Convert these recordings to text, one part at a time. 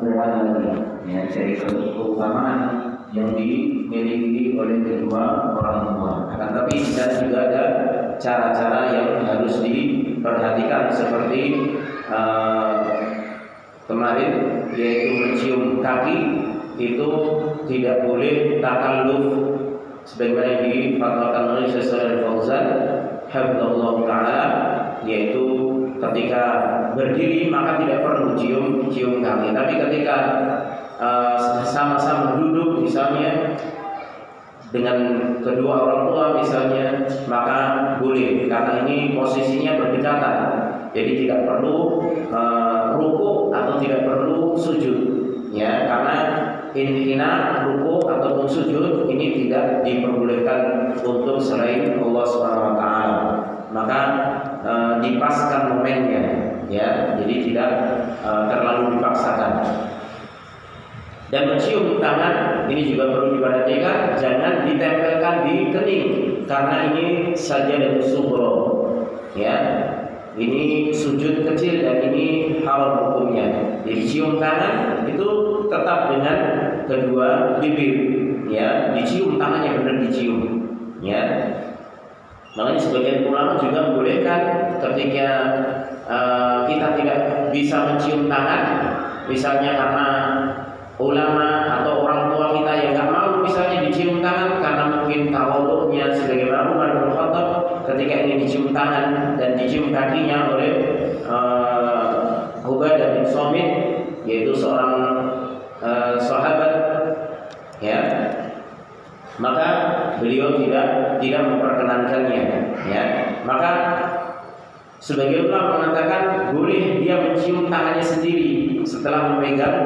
berat lagi ya, dari keutamaan yang dimiliki oleh kedua orang tua. Akan tapi juga ada cara-cara yang harus diperhatikan seperti kemarin, yaitu mencium kaki itu tidak boleh takalluf sebagaimana difatwakan oleh Syekh Shalih Al-Fauzan hafizahullah taala, yaitu ketika berdiri maka tidak perlu cium kaki, tapi ketika sama-sama duduk misalnya dengan kedua orang tua misalnya, maka boleh, karena ini posisinya berdekatan, jadi tidak perlu ruku atau tidak perlu sujud ya, karena inhina ruku ataupun sujud ini tidak diperbolehkan untuk selain Allah Subhanahu wa taala. Maka dipaskan momennya ya, jadi tidak terlalu dipaksakan. Dan mencium tangan ini juga perlu diperhatikan, jangan ditempelkan di kening karena ini sajadatus sughra ya. Ini sujud kecil dan ini haram hukumnya. Jadi cium tangan itu tetap dengan kedua bibir ya, dicium tangannya, benar dicium ya. Makanya sebagian ulama juga membolehkan ketika kita tidak bisa mencium tangan, misalnya karena ulama atau orang tua kita yang nggak mau misalnya dicium tangan karena mungkin tawadhu'nya, sebagaimana Umar bin Khattab ketika ingin dicium tangan dan dicium kakinya oleh Ubadah bin Samit, yaitu seorang sahabat ya, maka beliau tidak memperkenankannya ya. Maka sebagian ulama mengatakan boleh dia mencium tangannya sendiri setelah memegang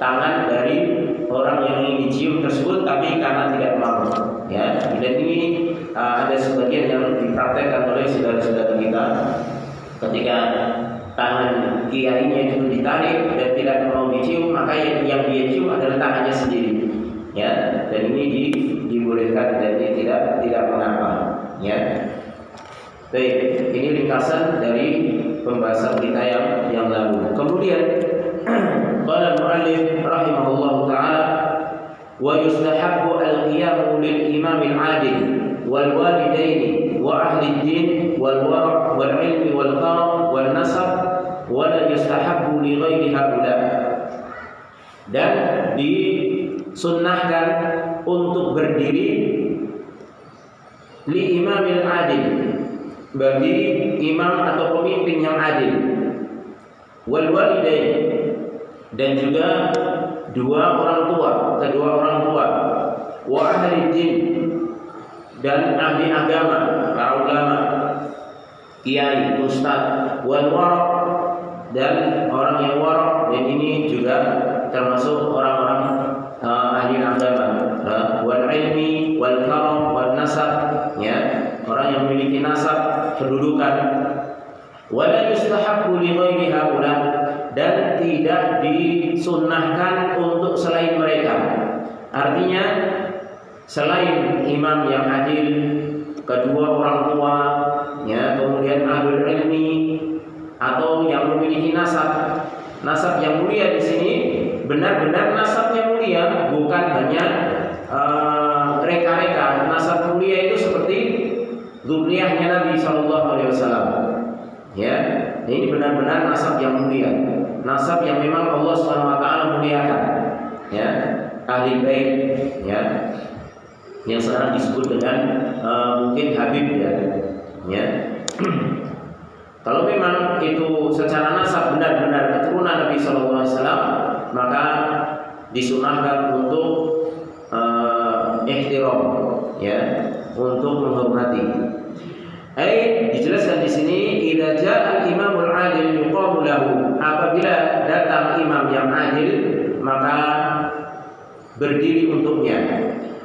tangan dari orang yang ingin dicium tersebut, tapi karena tidak mau ya. Dan ini ada sebagian yang dipraktekkan oleh saudara-saudara kita ketika tangan kiainya itu ditarik dan tidak mau dicium, maka yang dia cium adalah tangannya sendiri ya. Dan ini dibolehkan dan ini tidak mengapa ya. Baik, ini ringkasan dari pembahasan kita yang lalu. Kemudian qala al-mu'allif rahimahullahu taala wa yustahabbu al-qiyamu lil imam al-'adil wal walidaini wa ahli ad-din wal wara' wal 'ilmi wal karam wal nasab wa la yustahabbu li ghairi haula. Dan disunnahkan untuk berdiri li imamil adil, bagi imam atau pemimpin yang adil, wal walidain, dan juga kedua orang tua, wa ahli din, dan ahli agama, para ulama, kiai, ustaz, wal wara', dan orang yang wara', dan ini juga termasuk orang-orang ahli agama, wal ilmi, wal karam, wal nasab ya, orang yang memiliki nasab, kedudukan. Wala yustahabbu li ghairi haula, dan tidak disunnahkan untuk selain mereka. Artinya selain imam yang adil, kedua orang tua ya, kemudian ahlul ilmi, atau yang memiliki nasab yang mulia. Di sini benar-benar nasabnya mulia, bukan hanya reka-reka. Nasab mulia itu seperti dzurriyyahnya Nabi Shallallahu Alaihi Wasallam. Ya, ini benar-benar nasab yang mulia, nasab yang memang Allah Subhanahu Wa Taala muliakan. Ya, ahli bait, ya, yang sekarang disebut dengan mungkin Habib ya. Ya. Kalau memang itu secara nasab benar-benar keturunan Nabi Shallallahu Alaihi Wasallam, maka disunahkan untuk ihtiram, ya, untuk menghormati. Dijelaskan di sini, idza jaa al-imamul adil yuqamu lahu, apabila datang imam yang adil maka berdiri untuknya.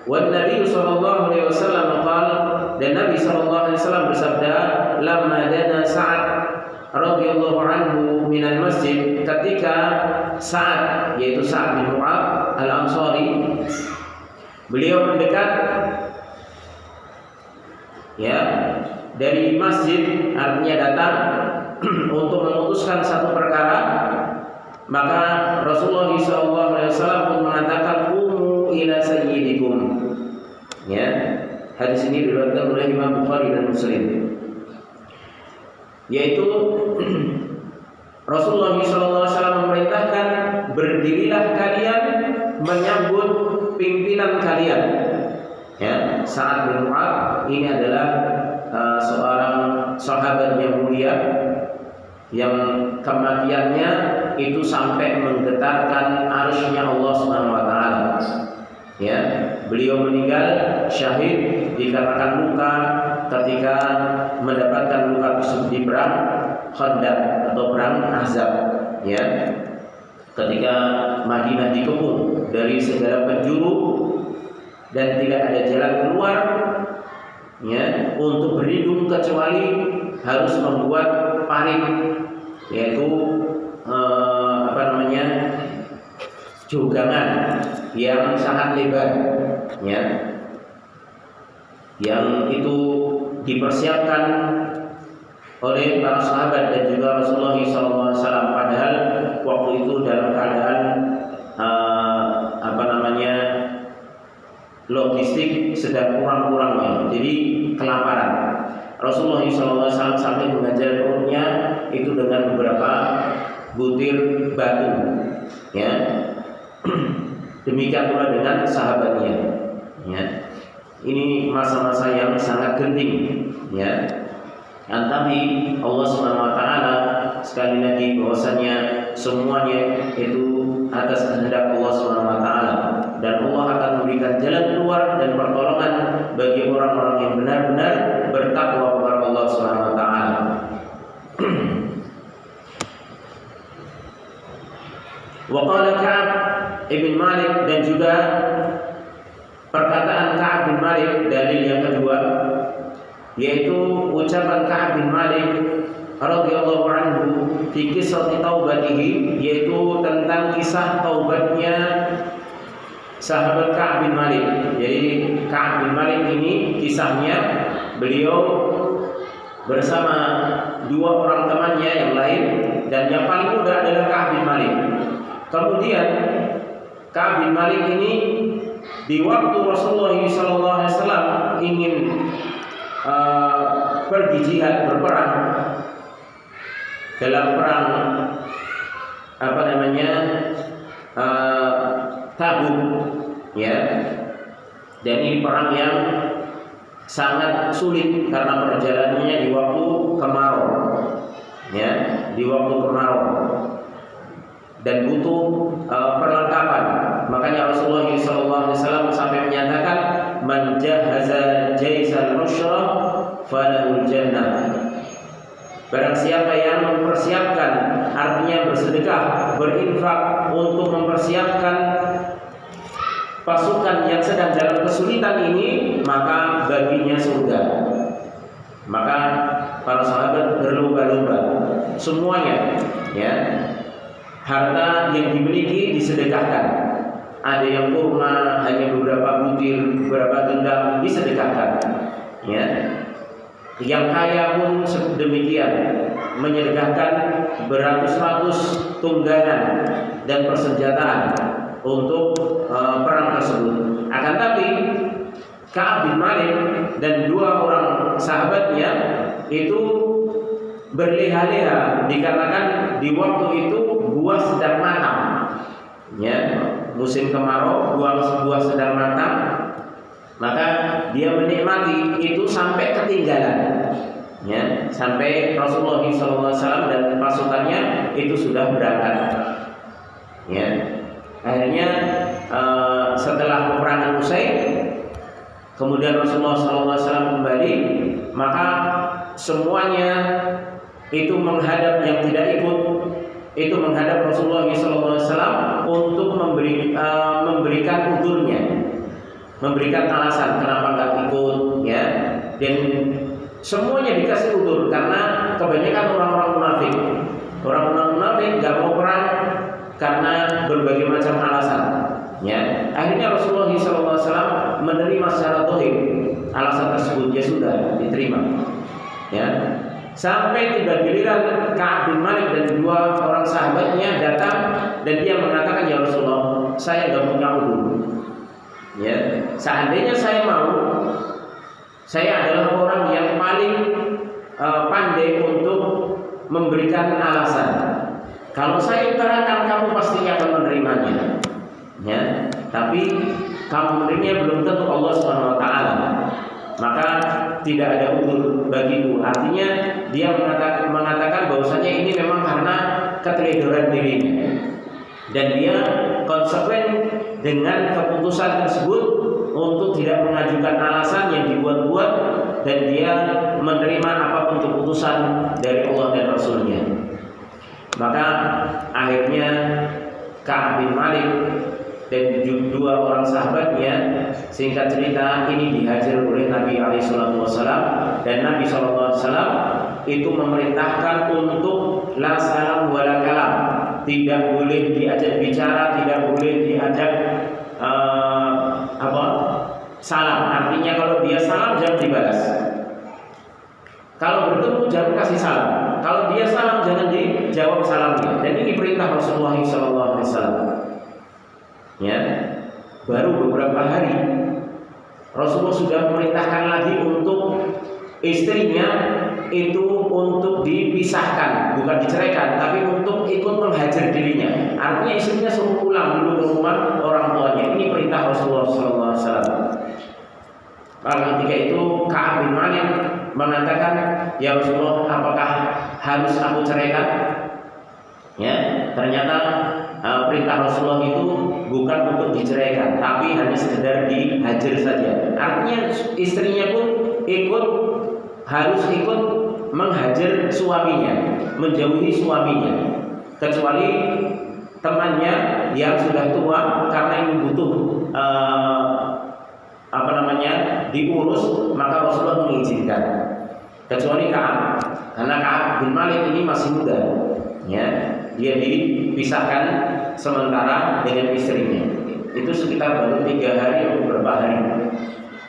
Wan Nabi sallallahu alaihi wasallam qala, dan Nabi sallallahu alaihi wasallam bersabda, lamma dana Sa'ad radhiyallahu anhu minal masjid, ketika Sa'ad, yaitu Sa'ad bin Mu'adz al-Ansari, beliau mendekat ya dari masjid, artinya datang untuk memutuskan satu perkara, maka Rasulullah Hadis ini diriwayatkan oleh Imam Bukhari dan Muslim. Yaitu Rasulullah SAW memerintahkan, berdirilah kalian menyambut pimpinan kalian. Ya, Sa'ad bin Mu'adz ini adalah seorang sahabat yang mulia yang kematiannya itu sampai menggetarkan arsy-Nya Allah Subhanahu wa taala. Ya, beliau meninggal syahid dikarenakan luka ketika mendapatkan luka tersebut di perang Khandaq atau perang Ahzab. Ya, ketika Madinah dikepung dari segala penjuru dan tidak ada jalan keluar, ya, untuk berlindung kecuali harus membuat parit, yaitu jogangan yang sangat lebar, ya, yang itu dipersiapkan oleh para sahabat dan juga Rasulullah SAW. Padahal waktu itu dalam keadaan logistik sedang kurang-kurangnya, jadi kelaparan. Rasulullah SAW sampai mengajar perutnya itu dengan beberapa butir batu, ya. Demikian pula dengan sahabatnya, ya. Ini masa-masa yang sangat genting, ya. Tapi Allah Subhanahu wa taala sekali lagi bahwasanya semuanya itu atas kehendak Allah Subhanahu wa taala, dan Allah akan memberikan jalan keluar dan pertolongan bagi orang-orang yang benar-benar bertakwa kepada Allah Subhanahu wa taala. Wa qala Ka'ab ibn Malik, dan juga perkataan Ka'ab bin Malik, dalil yang kedua, yaitu ucapan Ka'ab bin Malik radhiyallahu anhu fi kisah taubatihi, yaitu tentang kisah taubatnya sahabat Ka'ab bin Malik. Jadi Ka'ab bin Malik ini kisahnya, beliau bersama dua orang temannya yang lain, dan yang paling muda adalah Ka'ab bin Malik. Kemudian Ka'ab bin Malik ini di waktu Rasulullah SAW ingin pergi jihad, berperang dalam perang Tabuk, ya. Dan ini perang yang sangat sulit karena perjalanannya di waktu kemarau, ya, di waktu kemarau, dan butuh perlengkapan. Makanya Rasulullah SAW sampai menyatakan, man jahaza jaisal usra falahul jannah. Barang siapa yang mempersiapkan, artinya bersedekah, berinfak untuk mempersiapkan pasukan yang sedang dalam kesulitan ini, maka baginya surga. Maka para sahabat berlomba-lomba semuanya, ya, harta yang dimiliki disedekahkan. Ada yang kurma, hanya beberapa butir, beberapa genggam disedekahkan, ya. Yang kaya pun demikian, menyedekahkan beratus-ratus tunggangan dan persenjataan untuk perang tersebut. Akan tapi Ka'ab bin Malik dan dua orang sahabatnya itu berleha-leha dikarenakan di waktu itu buah sedang matang, ya, musim kemarau, buah sedang matang. Maka dia menikmati itu sampai ketinggalan, ya, sampai Rasulullah SAW dan pasukannya itu sudah berangkat, ya. Akhirnya setelah peperangan usai, kemudian Rasulullah SAW kembali, maka semuanya itu menghadap, yang tidak ikut itu menghadap Rasulullah SAW untuk memberikan udurnya, memberikan alasan kenapa nggak ikut, ya. Dan semuanya dikasih udur karena kebanyakan orang-orang munafik. Orang-orang munafik nggak mau perang karena berbagai macam alasan, ya. Akhirnya Rasulullah SAW menerima secara zahir alasan tersebut, ya sudah diterima, ya. Sampai tiba giliran Ka'ab bin Malik dan dua orang sahabatnya datang, dan dia mengatakan, ya Rasulullah, saya nggak punya udur, ya. Seandainya saya mau Saya adalah orang yang paling pandai untuk memberikan alasan. Kalau saya utarakan, kamu pasti akan menerimanya, ya. Tapi kamu menerimanya belum tentu Allah Subhanahu Wa Taala. Maka tidak ada udzur bagiku. Artinya dia mengatakan bahwasanya ini memang karena keteledoran dirinya, dan dia konsekuen dengan keputusan tersebut untuk tidak mengajukan alasan yang dibuat-buat, dan dia menerima apapun keputusan dari Allah dan Rasulnya. Maka akhirnya Ka'ab bin Malik dan dua orang sahabatnya, singkat cerita, ini dihajar oleh Nabi SAW, dan Nabi SAW itu memerintahkan untuk la salam wala kalam, tidak boleh diajak bicara, tidak boleh diajak salam. Artinya kalau dia salam jangan dibalas, kalau bertemu jangan kasih salam, kalau dia salam jangan dijawab salamnya. Dan ini perintah Rasulullah SAW. Ya, baru beberapa hari Rasulullah sudah memerintahkan lagi untuk istrinya itu untuk dipisahkan, bukan diceraikan, tapi untuk ikut menghajar dirinya. Artinya istrinya suruh pulang dulu ke rumah orang tuanya. Ini perintah Rasulullah SAW. Maka ketika itu Ka'ab bin Malik mengatakan, ya Rasulullah, apakah harus aku ceraikan? Ya, ternyata perintah Rasulullah itu bukan untuk diceraikan, tapi hanya sekedar dihajar saja. Artinya istrinya pun harus ikut menghajar suaminya, menjauhi suaminya, kecuali temannya yang sudah tua karena ini butuh diurus, maka Rasulullah mengizinkan. Kecuali Ka'ab, karena Ka'ab bin Malik ini masih muda, ya, dia dipisahkan sementara dengan istrinya. Itu sekitar baru 3 hari atau beberapa hari.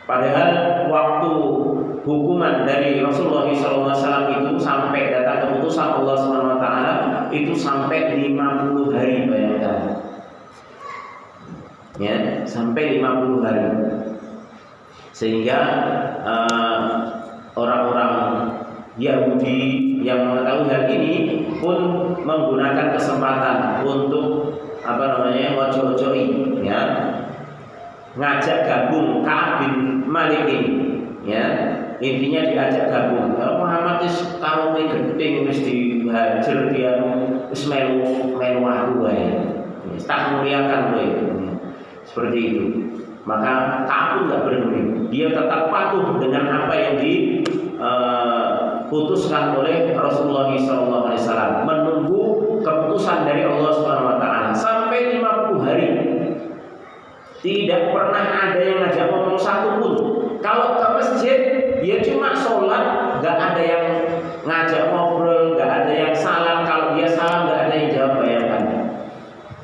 Padahal waktu hukuman dari Rasulullah SAW itu sampai datang keputusan Allah SWT itu sampai 50 hari, bayangkan. Ya, sampai 50 hari. Sehingga orang-orang Yahudi yang mengetahui hal ini pun menggunakan kesempatan untuk ojo-ojoi, ya, ngajak gabung Ka'ab bin Malik ini, ya. Intinya diajak gabung. Kalau Muhammad is tahu genting wis dihajar, dia wis melu aku wae. Tak muliakan wae. Seperti itu. Maka Ka'ab enggak berhenti. Dia tetap patuh dengan apa yang diputuskan oleh Rasulullah SAW, menunggu keputusan dari Allah SWT sampai 50 hari. Tidak pernah ada yang ngajak ngomong satu pun. Kalau ke masjid, dia cuma sholat, nggak ada yang ngajak ngobrol, nggak ada yang salam. Kalau dia salam, nggak ada yang jawab, bayangkan.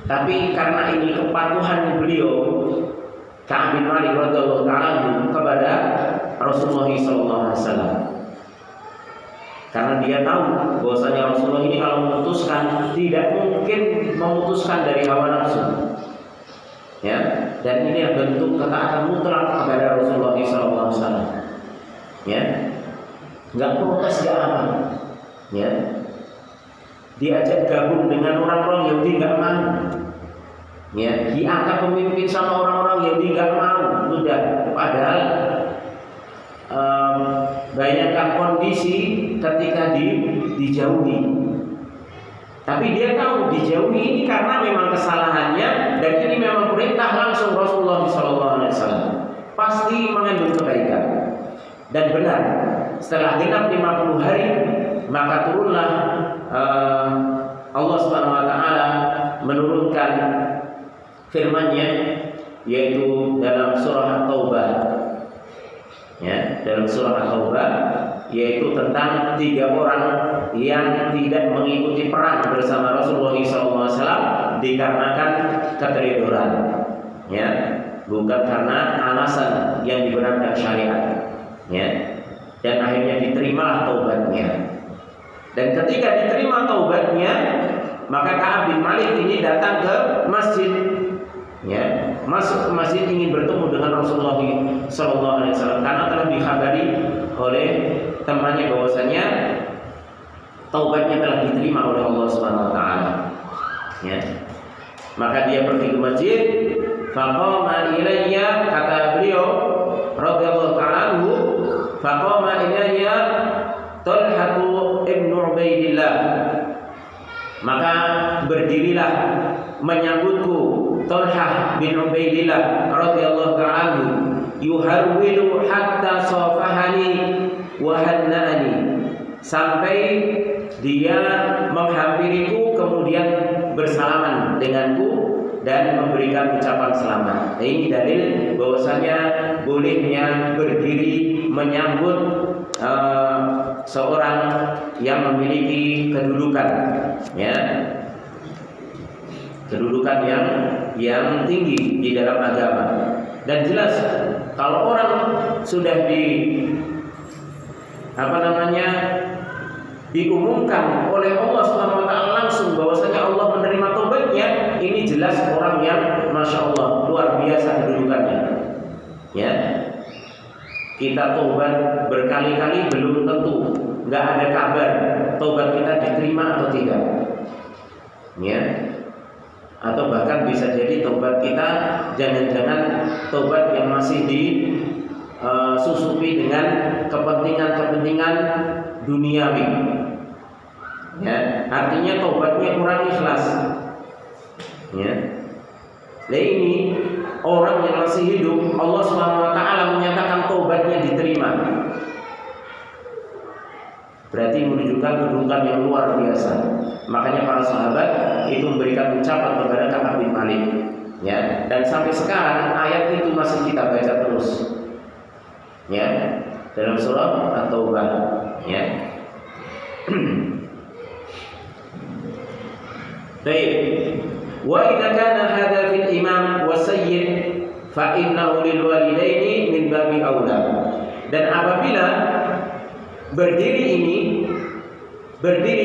Tapi karena ini kepatuhan beliau, Ka'ab bin Malik radhiyallahu ta'ala kepada Rasulullah SAW. Karena dia tahu bahwasanya Rasulullah ini kalau memutuskan tidak mungkin memutuskan dari hawa nafsu, ya. Dan ini bentuk ketaatan mutlak kepada Rasulullah SAW, ya. Nggak protes, nggak apa, ya. Diajak gabung dengan orang-orang Yahudi nggak mau, ya. Diangkat pemimpin sama orang-orang Yahudi nggak mau, sudah. Padahal bayangkan kondisi ketika dijauhi. Tapi dia tahu dijauhi ini karena memang kesalahannya, dan ini memang perintah langsung Rasulullah SAW. Pasti mengandung kebaikan. Dan benar, setelah genap 50 hari, maka turunlah Allah SWT menurunkan firman-Nya, yaitu dalam surah At-Taubah. Ya, dalam surah At-Taubah, yaitu tentang 3 orang yang tidak mengikuti perang bersama Rasulullah SAW dikarenakan keteledoran, ya, bukan karena alasan yang dibenarkan syariat, ya. Dan akhirnya diterimalah taubatnya. Dan ketika diterima taubatnya, maka Ka'ab bin Malik ini datang ke masjid, ya, masuk ke masjid ingin bertemu dengan Rasulullah SAW karena telah dikhabari oleh temannya bahwasanya taubatnya telah diterima oleh Allah Subhanahu wa taala. Ya. Maka dia pergi ke masjid, faqama ilayya, kata beliau radhiyallahu ta'ala anhu, faqama ilayya Talha ibn Ubaidillah. Maka berdirilah menyambutku Talha bin Ubaidillah radhiyallahu ta'ala anhu, yuharwilu hatta safahani wa hanna'ani, sampai dia menghampiriku kemudian bersalaman denganku dan memberikan ucapan selamat. Nah, ini dalil bahwasanya bolehnya berdiri menyambut seorang yang memiliki kedudukan, ya, kedudukan yang tinggi di dalam agama. Dan jelas kalau orang sudah diumumkan oleh Allah Subhanahu wa taala langsung bahwasanya Allah menerima taubatnya, ini jelas orang yang masya Allah luar biasa kedudukannya. Ya, kita taubat berkali-kali belum tentu, nggak ada kabar taubat kita diterima atau tidak. Ya, atau bahkan bisa jadi taubat kita jangan-jangan taubat yang masih disusupi dengan kepentingan-kepentingan duniawi. Ya, artinya taubatnya kurang ikhlas. Ya. Nah, ini orang yang masih hidup, Allah Subhanahu wa taala menyatakan taubatnya diterima. Berarti menunjukkan kedudukan yang luar biasa. Makanya para sahabat itu memberikan ucapan kepada Ka'ab bin Malik. Ya, dan sampai sekarang ayat itu masih kita baca terus. Ya, dalam surah At-Taubah. Ya. Baik. Wa idza kana hadza fil imam wa sayyid fa innahu lil walidaini min babi aula. Dan apabila berdiri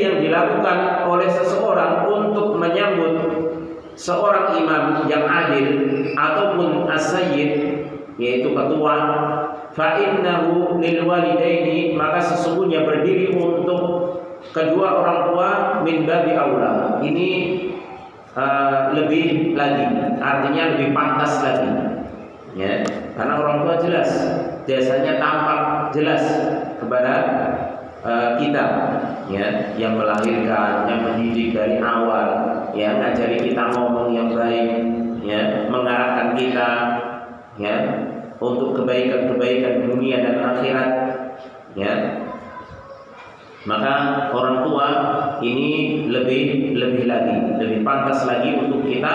yang dilakukan oleh seseorang untuk menyambut seorang imam yang adil ataupun as-sayyid, yaitu ketua, fa innahu lil walidaini, maka sesungguhnya berdiri untuk kedua orang tua min babi aula. Ini lebih lagi, artinya lebih pantas lagi. Ya, karena orang tua jelas jasanya tampak jelas kepada kita, ya, yang melahirkan, yang mendidik dari awal, ya, ngajari kita ngomong yang baik, ya, mengarahkan kita, ya, untuk kebaikan-kebaikan dunia dan akhirat, ya. Maka orang tua ini lebih lagi, lebih pantas lagi untuk kita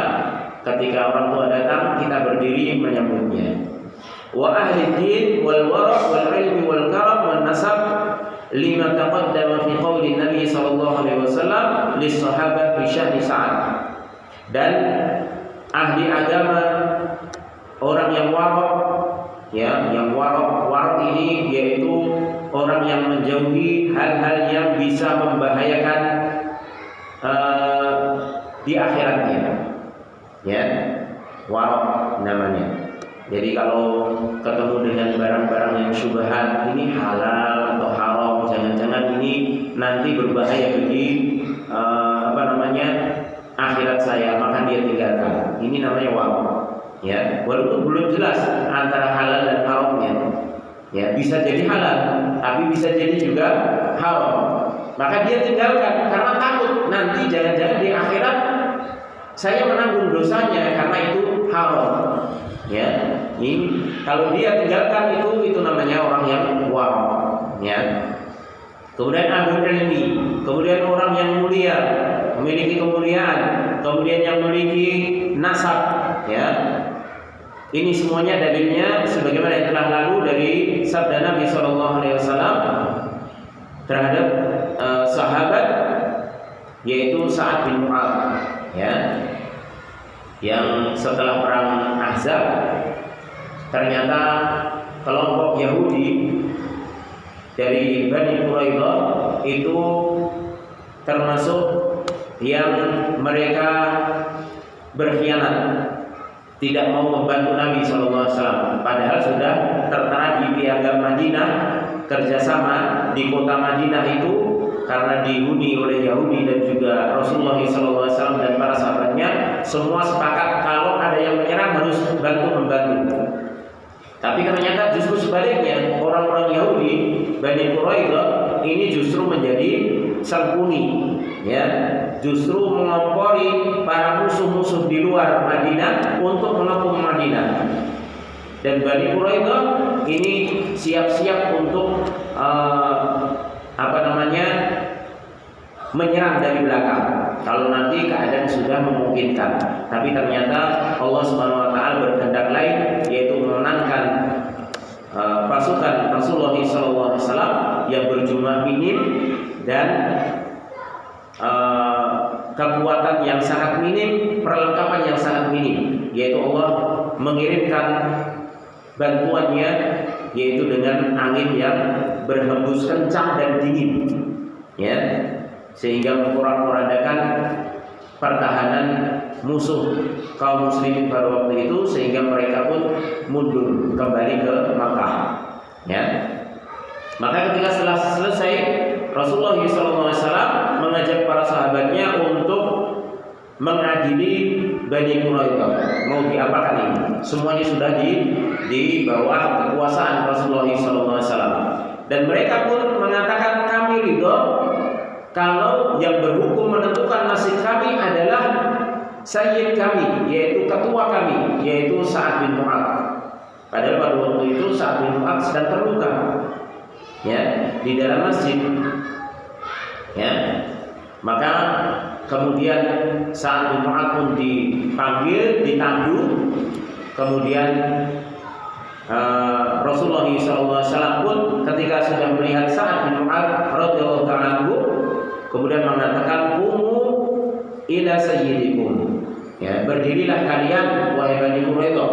ketika orang tua datang kita berdiri menyambutnya. Wa ahli din wal wara' wal ilmi wal karam wan nasab lima taqaddama fi qouli Nabi sallallahu alaihi wasallam lis sahabat fi sya'ni Sa'ad. Dan ahli agama, orang yang wara', ya, yang wara' ini yaitu orang yang menjauhi hal-hal yang bisa membahayakan di akhiratnya, ya, wara' namanya. Jadi kalau ketemu dengan barang-barang yang syubhat, ini halal atau haram, jangan-jangan ini nanti berbahaya bagi akhirat saya, maka dia tinggalkan. Ini namanya wara', ya, walaupun belum jelas antara halal dan haramnya. Ya, bisa jadi halal, tapi bisa jadi juga haram. Maka dia tinggalkan karena takut nanti jangan-jangan di akhirat saya menanggung dosanya karena itu haram. Ya, ini kalau dia tinggalkan itu namanya orang yang wara'. Ya. Kemudian ahlul ilmi, kemudian orang yang mulia, memiliki kemuliaan, kemudian yang memiliki nasab, ya. Ini semuanya dalilnya sebagaimana yang telah lalu dari sabda Nabi SAW terhadap sahabat, yaitu Sa'ad bin Mu'adz, ya, yang setelah perang Ahzab ternyata kelompok Yahudi dari Bani Quraidah itu termasuk yang mereka berkhianat, tidak mau membantu Nabi SAW, padahal sudah tertera di piagam Madinah kerjasama di kota Madinah itu, karena dihuni oleh Yahudi dan juga Rasulullah SAW dan para sahabatnya semua sepakat kalau ada yang menyerang harus membantu. Tapi ternyata justru sebaliknya, orang-orang Yahudi Bani Quraidah ini justru menjadi sangkuni, ya, justru mengompori para musuh-musuh di luar Madinah untuk mengepung Madinah. Dan Bani Quraidah ini siap-siap untuk menyerang dari belakang kalau nanti keadaan sudah memungkinkan. Tapi ternyata Allah Subhanahu wa taala berkehendak lain, yaitu memenangkan pasukan Rasulullah SAW yang berjumlah minim dan kekuatan yang sangat minim, perlengkapan yang sangat minim, yaitu Allah mengirimkan bantuannya, yaitu dengan angin yang berhembus kencang dan dingin, ya, sehingga memporak-porandakan pertahanan musuh kaum muslimin pada waktu itu, sehingga mereka pun mundur kembali ke Makkah, ya. Maka ketika setelah selesai, Rasulullah SAW mengajak para sahabatnya untuk mengadili Bani Quraidah. Mau diapakan ini? Semuanya sudah di bawah kekuasaan Rasulullah SAW. Dan mereka pun mengatakan, kami ridho kalau yang berhukum menentukan nasib kami adalah sayyid kami, yaitu ketua kami, yaitu Sa'ad bin Mu'adz. Padahal pada waktu itu Sa'ad bin Mu'adz sedang terluka, ya, di dalam masjid, ya. Maka kemudian Sa'ad bin Mu'adz pun dipanggil, ditandu. Kemudian Rasulullah SAW pun ketika sudah melihat Sa'ad bin Mu'adz radhiyallahu ta'ala anhu, kemudian mengatakan, "Qumu ila sayyidikum." Ya, berdirilah kalian wahai Bani Quraidah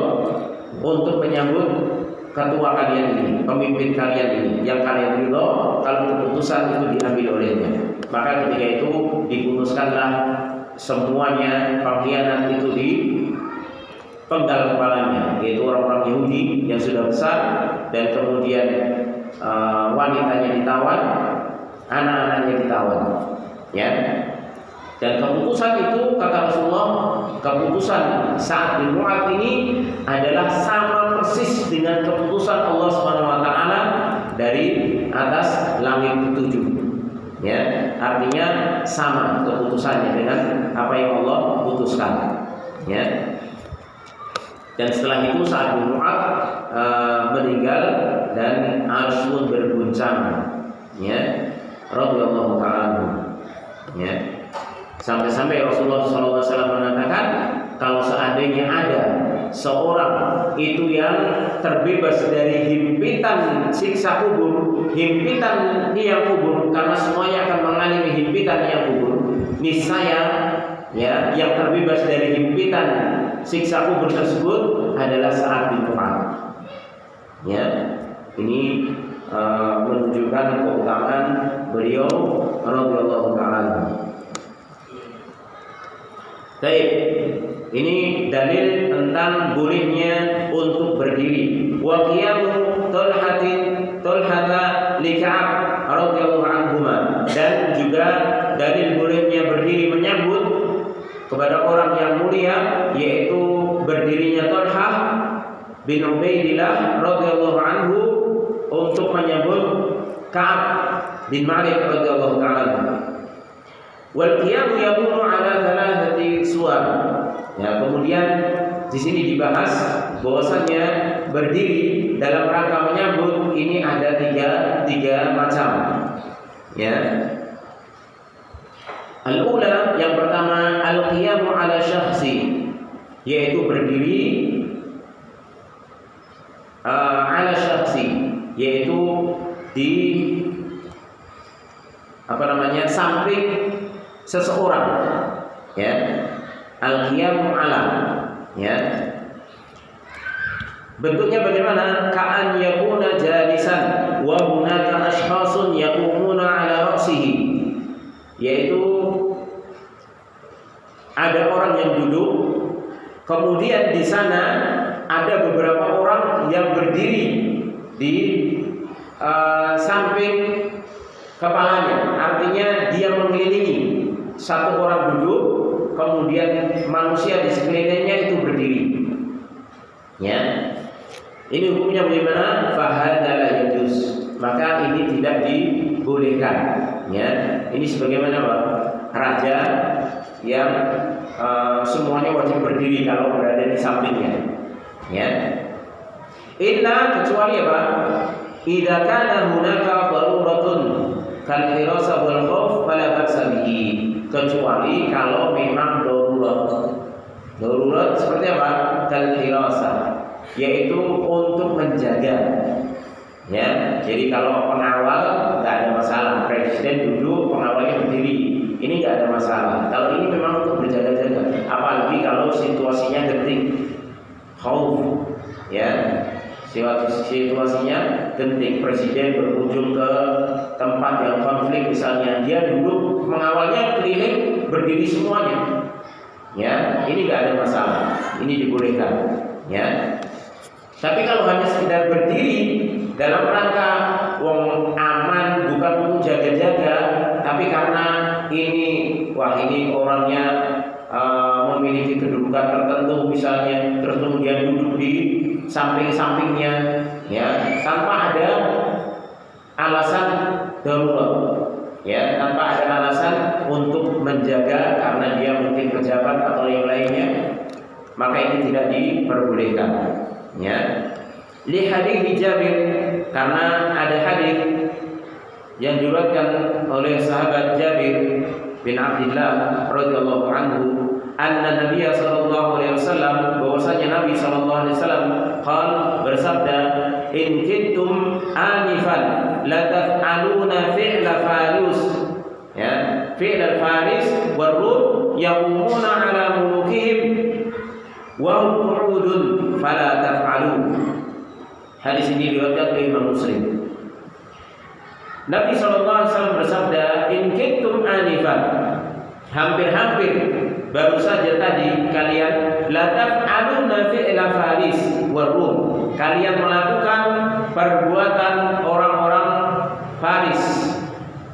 untuk menyambut ketua kalian ini, pemimpin kalian ini, yang kalian ridho kalau keputusan itu diambil olehnya. Maka ketika itu diputuskanlah semuanya pengkhianat itu di penggal kepalanya, yaitu orang-orang Yahudi yang sudah besar, dan kemudian wanitanya ditawan, anak-anaknya ditawan, ya. Dan keputusan itu, kata Rasulullah, keputusan Sa'ad bin Mu'adz ini adalah sama persis dengan keputusan Allah Subhanahu wa taala dari atas langit ketujuh, ya. Artinya sama keputusannya dengan apa yang Allah putuskan, ya. Dan setelah itu Sa'ad bin Mu'adz meninggal dan arsy pun berguncang, ya, radhiyallahu ta'ala, ya. Sampai-sampai Rasulullah SAW mengatakan, kalau seandainya ada seorang itu yang terbebas dari himpitan siksa kubur, himpitan liang kubur, karena semuanya akan mengalami himpitan liang kubur, niscaya, ya, yang terbebas dari himpitan siksa kubur tersebut adalah Sa'ad bin Mu'adz, ya. Ini menunjukkan keutamaan beliau radhiyallahu ta'ala. Baik, ini dalil tentang bolehnya untuk berdiri. Wa qiyamu Talhata li Ka'ab radhiyallahu anhuma, dan juga dalil bolehnya berdiri menyambut kepada orang yang mulia, yaitu berdirinya Talhah bin Ubaidillah radhiyallahu anhu untuk menyambut Ka'ab bin Malik radhiyallahu ta'ala. Wal qiyam yakunu ala thalathati suwar. Ya, kemudian di sini dibahas bahwasanya berdiri dalam rangka menyambut ini ada tiga macam. Ya. Al-ula, yang pertama, al-qiyamu ala syakhsi, yaitu berdiri ala syakhsi, yaitu di samping seseorang, ya. Al-qiyamu ala, ya. Bentuknya bagaimana? Ka'an yakuna jalisan wa hunaka ashkhasun yaqumuna ala ra'sihi, yaitu ada orang yang duduk Kemudian di sana ada beberapa orang yang berdiri di samping kepalanya, artinya dia mengelilingi. Satu orang duduk, kemudian manusia di sekelilingnya itu berdiri. Ya, ini hukumnya bagaimana? Fahadha la yajuz, maka ini tidak dibolehkan. Ya, ini sebagaimana Pak, raja yang semuanya wajib berdiri kalau berada di sampingnya. Ya, illa kecuali apa? Idza kana hunaka daruratun kal hirasa wal khauf fala ba'sa bihi. Kecuali kalau memang darurat. Darurat seperti apa? Kal hirasa, yaitu untuk menjaga. Ya, jadi kalau pengawal nggak ada masalah, presiden duduk, pengawalnya berdiri, ini nggak ada masalah. Kalau ini memang untuk berjaga-jaga, apalagi kalau situasinya genting, khauf, ya, situasinya genting, presiden berkunjung ke tempat yang konflik misalnya, dia duduk, mengawalnya keliling, berdiri semuanya. Ya, ini nggak ada masalah, ini dibolehkan. Ya, tapi kalau hanya sekedar berdiri dalam rangka wong aman, bukan untuk jaga-jaga, tapi karena ini orangnya memiliki kedudukan tertentu misalnya, terus kemudian duduk di samping-sampingnya, ya, tanpa ada alasan darurat, ya, tanpa ada alasan untuk menjaga karena dia mungkin pejabat atau yang lainnya, maka ini tidak diperbolehkan. Ya, li hadits Jabir, karena ada hadis yang diriwayatkan oleh sahabat Jabir bin Abdullah radhiyallahu anhu, anna Nabi sallallahu alaihi wasallam, bahwasanya Nabi sallallahu alaihi wasallam bersabda, in kuntum anifan la taf'aluna fi'la faris, ya, fi'la faris war rum yaqumuna ala mulukihim wa hum qu'udun fala taf'alu. Hadis ini diriwayatkan oleh Imam Muslim. Nabi SAW bersabda, in kuntum anifan, hampir-hampir baru saja tadi kalian la taf'aluna fi'la faris war rum, kalian melakukan perbuatan orang-orang Faris,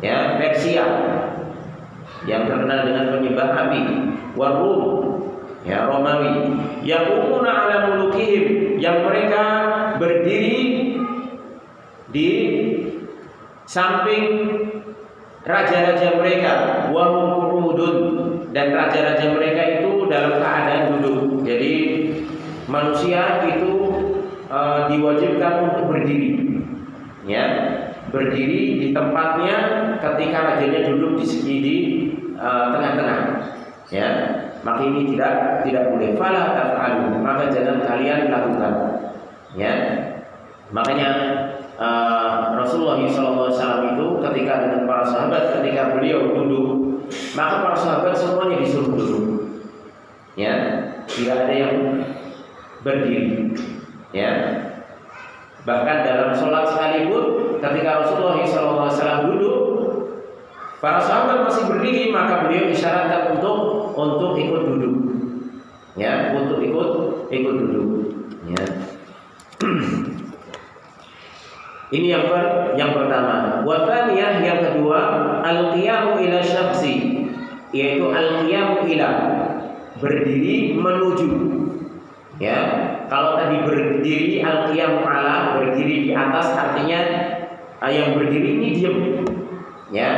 ya, Persia, yang terkenal dengan penyembah api, war rum, ya, Romawi, yaqumuna ala mulukihim, yang mereka berdiri di samping raja-raja mereka, wa hum qu'udun, dan raja-raja mereka itu dalam keadaan duduk. Jadi manusia itu diwajibkan untuk berdiri, ya, berdiri di tempatnya ketika rajanya duduk di tengah-tengah, ya. Maka ini tidak boleh. Fala taf'alu, maka jangan kalian lakukan. Ya, makanya Rasulullah SAW itu ketika dengan para sahabat, ketika beliau duduk, maka para sahabat semuanya disuruh duduk. Ya, tidak ada yang berdiri. Ya, bahkan dalam sholat sekalipun, ketika Rasulullah SAW duduk, para sahabat masih berdiri, maka beliau isyaratkan untuk ikut duduk, ya, untuk ikut duduk, ya. Ini yang pertama. Wa tsaniyah, yang kedua, al-qiyamu ila syakhsi, yaitu al-qiyamu ila, berdiri menuju. Ya, kalau tadi berdiri al-qiyamu ala, berdiri di atas, artinya yang berdiri ini diam. Ya.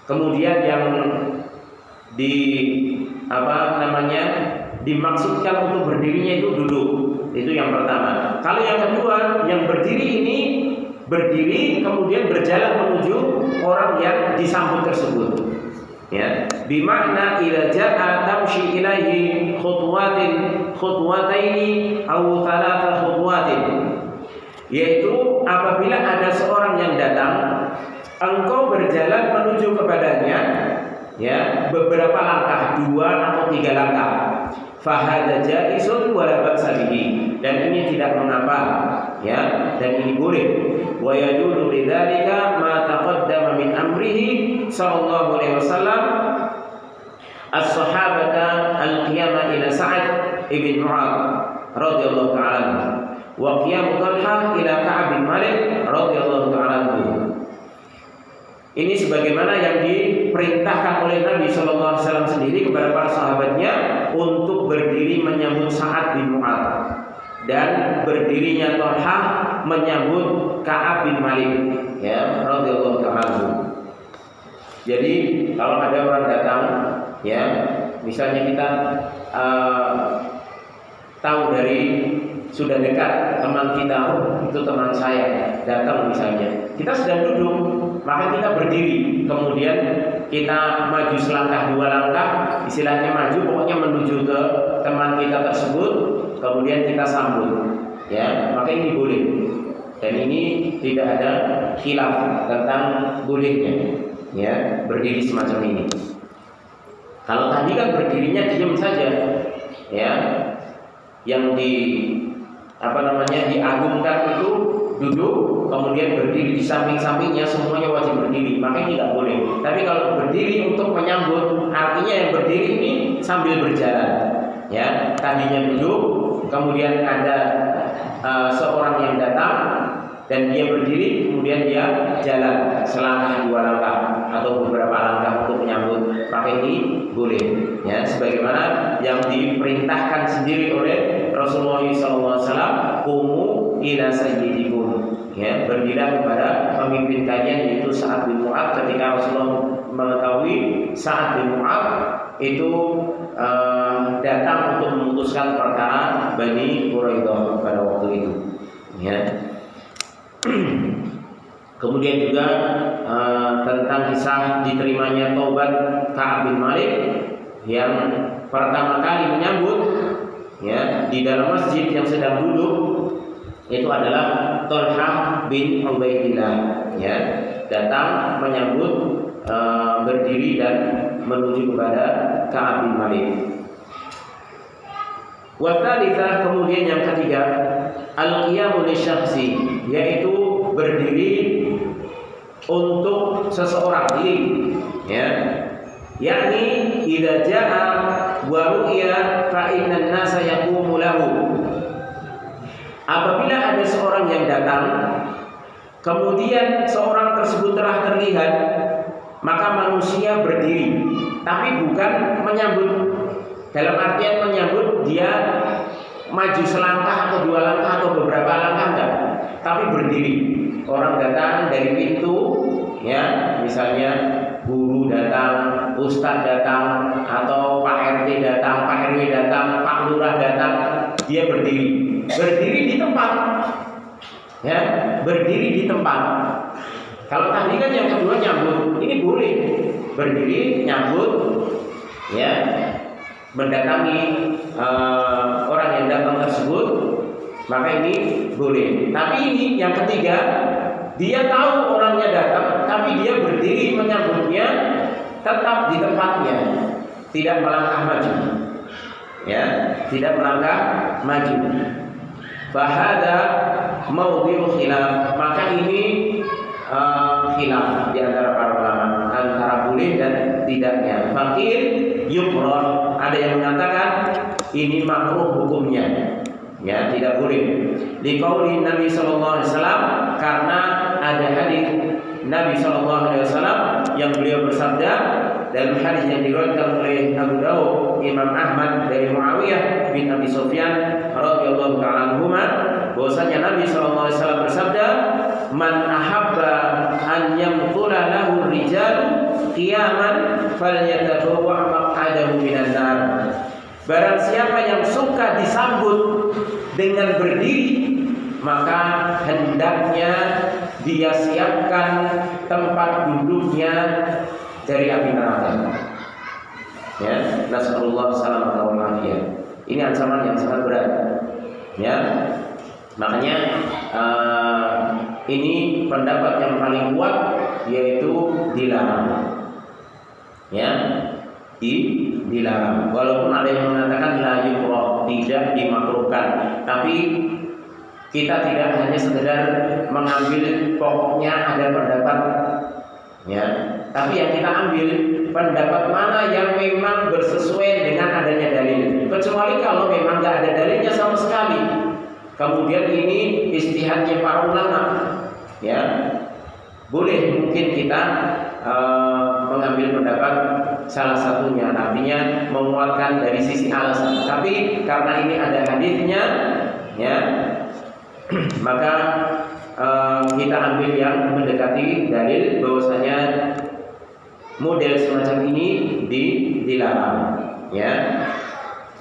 Kemudian yang dimaksudkan untuk berdirinya itu duduk. Itu yang pertama. Kalau yang kedua, yang berdiri ini berdiri kemudian berjalan menuju orang yang disambut tersebut. Ya, bimakna idza jaa tamshi ilaihi khutwataini aw thalatha khutwatin. Yaitu apabila ada seorang yang datang, engkau berjalan menuju kepadanya, ya, beberapa langkah, 2 atau 3 langkah. Fahadha jaizun wala ba'sa bihi, dan ini tidak mengapa, ya, dan ini boleh. Wa yajuzu lidzalika ma taqaddama min amrihi sallallahu alaihi wasallam as-sahabata al-qiyama ila Sa'ad ibn Mu'adz radhiyallahu ta'ala anhu wa qiyam Talhah ila Ka'ab bin Malik radhiyallahu ta'ala anhu. Ini sebagaimana yang diperintahkan oleh Nabi sallallahu alaihi wasallam sendiri kepada para sahabatnya untuk berdiri menyambut Sa'ad bin Mu'adz dan berdirinya Talhah menyambut Ka'ab bin Malik ya radhiyallahu ta'ala anhu. Jadi kalau ada orang datang ya, misalnya kita tahu dari sudah dekat teman kita, itu teman saya datang misalnya, kita sedang duduk, maka kita berdiri, kemudian kita maju selangkah dua langkah, istilahnya maju, pokoknya menuju ke teman kita tersebut, kemudian kita sambut, ya, maka ini boleh, dan ini tidak ada khilaf tentang bolehnya, ya, berdiri semacam ini. Kalau tadi kan berdirinya diam saja, ya, yang diagungkan itu duduk, kemudian berdiri di samping-sampingnya semuanya wajib berdiri, maka ini tidak boleh. Tapi kalau berdiri untuk menyambut, artinya yang berdiri ini sambil berjalan, ya, tadinya duduk, kemudian ada seorang yang datang dan dia berdiri, kemudian dia jalan selangkah dua langkah atau beberapa langkah untuk menyambut, maka ini boleh, ya, sebagaimana yang diperintahkan sendiri oleh Rasulullah SAW, qumu ila sayyidikum, ya, berdirilah kepada pemimpin kalian yaitu Sa'ad bin Mu'adz. Ketika Rasulullah mengetahui Sa'ad bin Mu'adz itu datang untuk memutuskan perkara Bani Quraidah pada waktu itu, ya. Kemudian juga tentang kisah diterimanya taubat Ka'ab bin Malik yang pertama kali menyambut, ya, di dalam masjid yang sedang duduk itu adalah Talhah bin Ubaidillah, ya, datang menyambut, berdiri dan menuju kepada Ka'ab bin Malik. Wa tsalitsah, kemudian yang ketiga, al-qiyamu lisyakhsi, yaitu berdiri untuk seseorang diri, ya, yakni idza jaa wa ru'ya fa innan nasa yaqumu lahu. Apabila ada seorang yang datang, kemudian seorang tersebut telah terlihat, maka manusia berdiri, tapi bukan menyambut. Dalam artian menyambut dia maju selangkah atau dua langkah atau beberapa langkah, enggak, tapi berdiri. Orang datang dari pintu, ya, misalnya guru datang, ustadz datang, atau Pak RT datang, Pak RW datang, Pak Lurah datang, dia berdiri di tempat, ya, berdiri di tempat. Kalau tadi kan yang kedua nyambut, ini boleh berdiri nyambut, ya, mendatangi orang yang datang tersebut, maka ini boleh. Tapi ini yang ketiga, dia tahu orangnya datang, tapi dia berdiri menyambutnya tetap di tempatnya, tidak melangkah maju, ya, tidak melangkah maju. Bahada maudhi'u khilaf, maka ini khilaf di antara para ulama antara boleh dan tidaknya. Fakir yukrah, ada yang mengatakan ini makruh hukumnya, ya, tidak boleh. Liqauli Nabi sallallahu alaihi wasallam, karena ada hadis Nabi sallallahu alaihi wasallam yang beliau bersabda dalam hadis yang diriwayatkan oleh Abu Dawud, Imam Ahmad dari Muawiyah bin Abi Sufyan radhiyallahu ta'ala anhuma, bahwasanya Nabi sallallahu alaihi wasallam bersabda, "Man ahabba an yamtula lahu rijal qiyaman falyatabawwa maq'adahu minan nar." Barang siapa yang suka disambut dengan berdiri, maka hendaknya dia siapkan tempat duduknya dari api neraka. Ya, nasallallahu salamata wal afiyah. Ini ancaman yang sangat berat. Ya, makanya ini pendapat yang paling kuat, yaitu dilarang. Ya, dilarang. Walaupun ada yang mengatakan la yukrah, tidak dimakruhkan, tapi kita tidak hanya sekedar mengambil pokoknya ada pendapat, ya, tapi yang kita ambil pendapat mana yang memang bersesuaian dengan adanya dalil. Kecuali kalau memang nggak ada dalilnya sama sekali. Kemudian ini ijtihadnya para ulama, ya boleh mungkin kita mengambil pendapat salah satunya, artinya menguatkan dari sisi alasan. Tapi karena ini ada hadisnya, ya maka kita ambil yang mendekati dalil bahwasanya model semacam ini dilarang, ya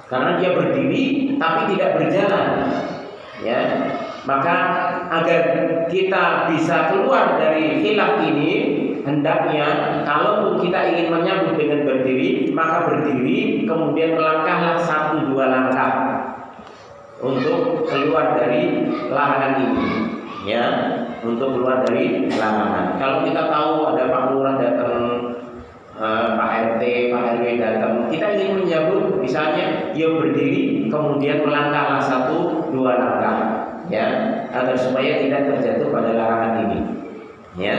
karena dia berdiri tapi tidak berjalan, ya maka agar kita bisa keluar dari khilaf ini, hendaknya kalaupun kita ingin menyambut dengan berdiri, maka berdiri kemudian melangkahlah 1-2 langkah untuk keluar dari larangan ini, ya untuk keluar dari larangan. Kalau kita tahu ada Pak Lurah datang, Pak RT, Pak RW datang, kita ingin menyambut, misalnya dia berdiri kemudian melangkahlah 1-2 langkah, ya agar supaya tidak terjatuh pada larangan ini, ya.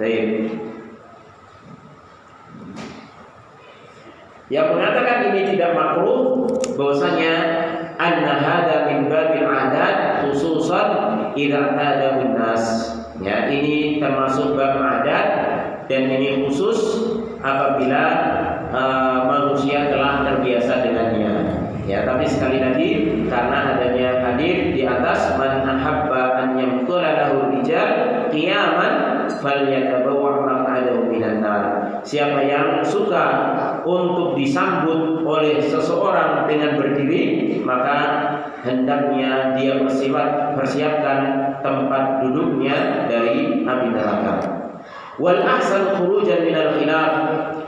Baik. Yang mengatakan ini tidak makruh, bahwasanya anna hada min babil adat khususan idza tadahu nas. Ya, ini termasuk bab adat dan ini khusus apabila manusia telah terbiasa dengannya. Ya, tapi sekali lagi karena adanya hadis di atas, man ahabba an yamkula lahu rijal qiyaman falyatabawwa maq'adahu minan nar. Siapa yang suka untuk disambut oleh seseorang dengan berdiri, maka hendaknya dia persiapkan tempat duduknya dari api neraka. Wal ahsan khurujan minal khilaf,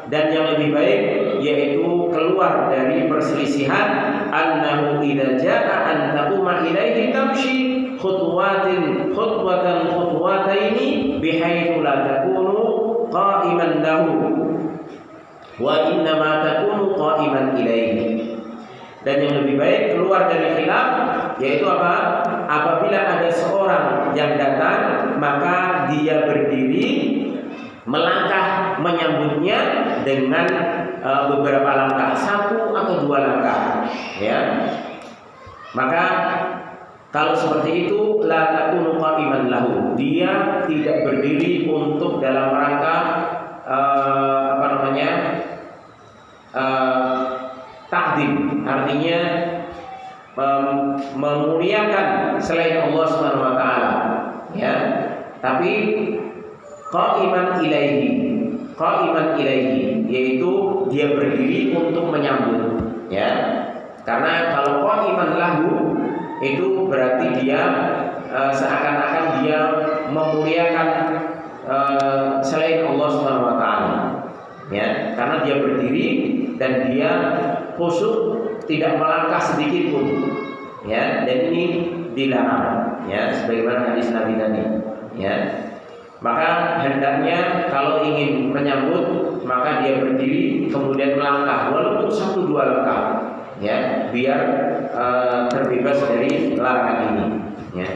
dan yang lebih baik yaitu keluar dari perselisihan, annahu idza jaa an taquma ilaihi tamshi khutwatan khutwataini bihaitsu la takunu qa'iman lahu wa inna ma takunu qa'iman ilaihi. Dan yang lebih baik keluar dari khilaf yaitu apa? Apabila ada seorang yang datang, maka dia berdiri melangkah menyambutnya dengan beberapa langkah, 1 atau 2 langkah, ya. Maka kalau seperti itu, la takunu qa'iman lahu, dia tidak berdiri untuk dalam rangka takdim, artinya memuliakan selain Allah Subhanahu wa taala, ya. Tapi qa'iman ilaihi, yaitu dia berdiri untuk menyambut, ya. Karena kalau qa'iman lahu itu berarti dia seakan-akan dia memuliakan selain Allah Subhanahu wa taala, ya. Karena dia berdiri dan dia khusyuk, tidak melangkah sedikit pun, ya. Dan ini dilarang, ya, sebagaimana hadis Nabi tadi, ya. Maka hendaknya kalau ingin menyambut, maka dia berdiri kemudian melangkah walaupun 1-2 langkah, ya, biar terbebas dari larangan ini, ya.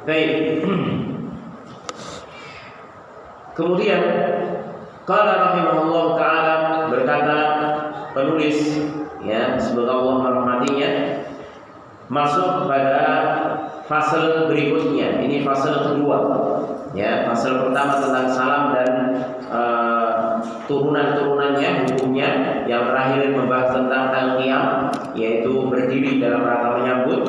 Baik. Kemudian qala rahimahullah taala, berkata penulis, ya, semoga Allah merahmatinya, masuk pada fase berikutnya. Ini fase kedua, ya. Fase pertama tentang salam dan turunan-turunannya, hukumnya. Yang terakhir membahas tentang al-qiyam, yaitu berdiri dalam rangka menyambut.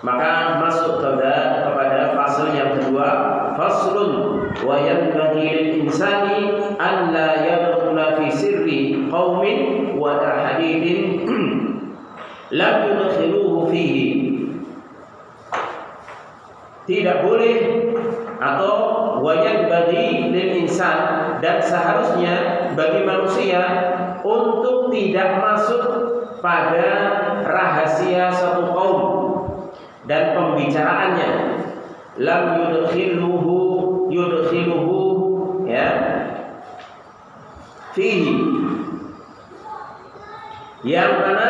Maka masuk kepada fase yang kedua, faslun wa yanbaghi lil insani an la yadkhula fi sirri qaumin wa hadithin lam yudkhiluhu fihi. Tidak boleh, atau wa yanbaghi lil insan, dan seharusnya bagi manusia untuk tidak masuk pada rahasia satu kaum dan pembicaraannya, lam yudkhiluhu, ya, fihi, yang mana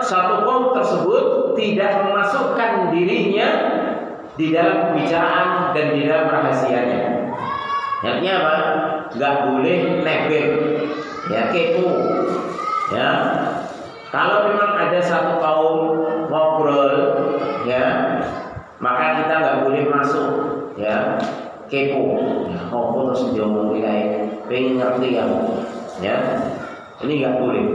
satu kaum tersebut tidak memasukkan dirinya di dalam pembicaraan dan di dalam rahasianya. Artinya apa? Nggak boleh nebeng, ya, kepo, ya. Kalau memang ada satu kaum ngobrol, ya, maka kita nggak boleh masuk, ya, kepo. Ya, ngobrol terus diomongin kayak pengen ngerti ya. Ini nggak boleh.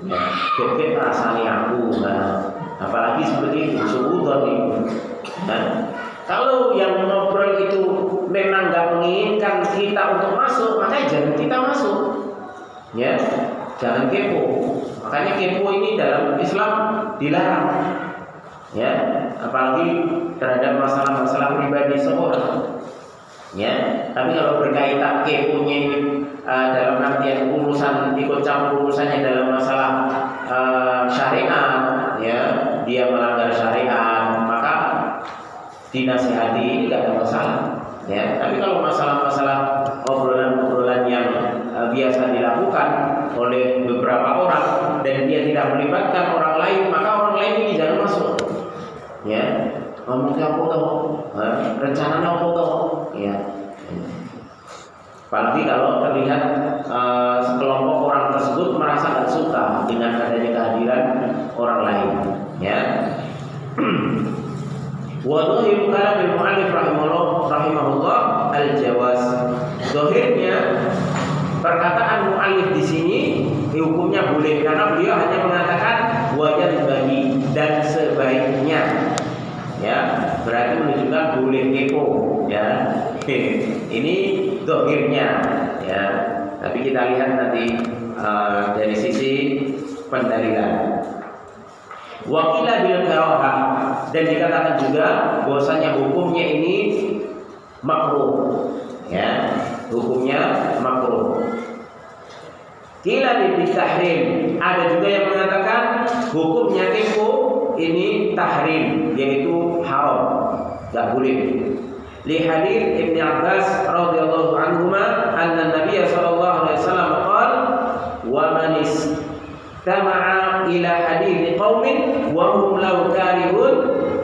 Ya, kepet rasanya aku, nah, apalagi seperti itu, suudon itu. Nah, kalau yang ngobrol itu memang nggak menginginkan kita untuk masuk, maka jangan kita masuk, ya, jangan kepo. Makanya kepo ini dalam Islam dilarang, ya, apalagi terhadap masalah-masalah pribadi seorang, ya. Tapi kalau berkaitan keponya ini dalam artian urusan ikut campur urusannya dalam masalah syariat, ya, dia melanggar syariat, maka dinasihati ini tidak ada masalah, ya. Tapi kalau masalah-masalah obrolan-obrolan yang biasa dilakukan oleh beberapa orang dan dia tidak melibatkan orang lain, maka orang lain ini jangan masuk, ya. Ngomongnya apa toh, rencananya apa toh, ya. Apalagi kalau terlihat sekelompok orang tersebut merasa tidak suka dengan adanya kehadiran orang lain, ya. Wa dhahiru kalamil mu'allif rahimahullah al-jawaz. Zahirnya perkataan mu'allif di sini hukumnya boleh karena beliau hanya mengatakan wajan bagi dan sebaiknya, ya, berarti menunjukkan boleh kepo, ya. Ini zahirnya, ya. Tapi kita lihat nanti dari sisi pendalilan. Wakilah bil karahah, dan dikatakan juga bahwasanya hukumnya ini makruh, ya, hukumnya makruh. Kila bil tahrim, ada juga yang mengatakan hukumnya kepo ini tahrim, yaitu haram, enggak boleh. Li hadits Ibnu Abbas radhiyallahu anhuma anna Nabiy sallallahu alaihi wasallam qala wa man istama'a ila hadits qaumin wa hum law karihun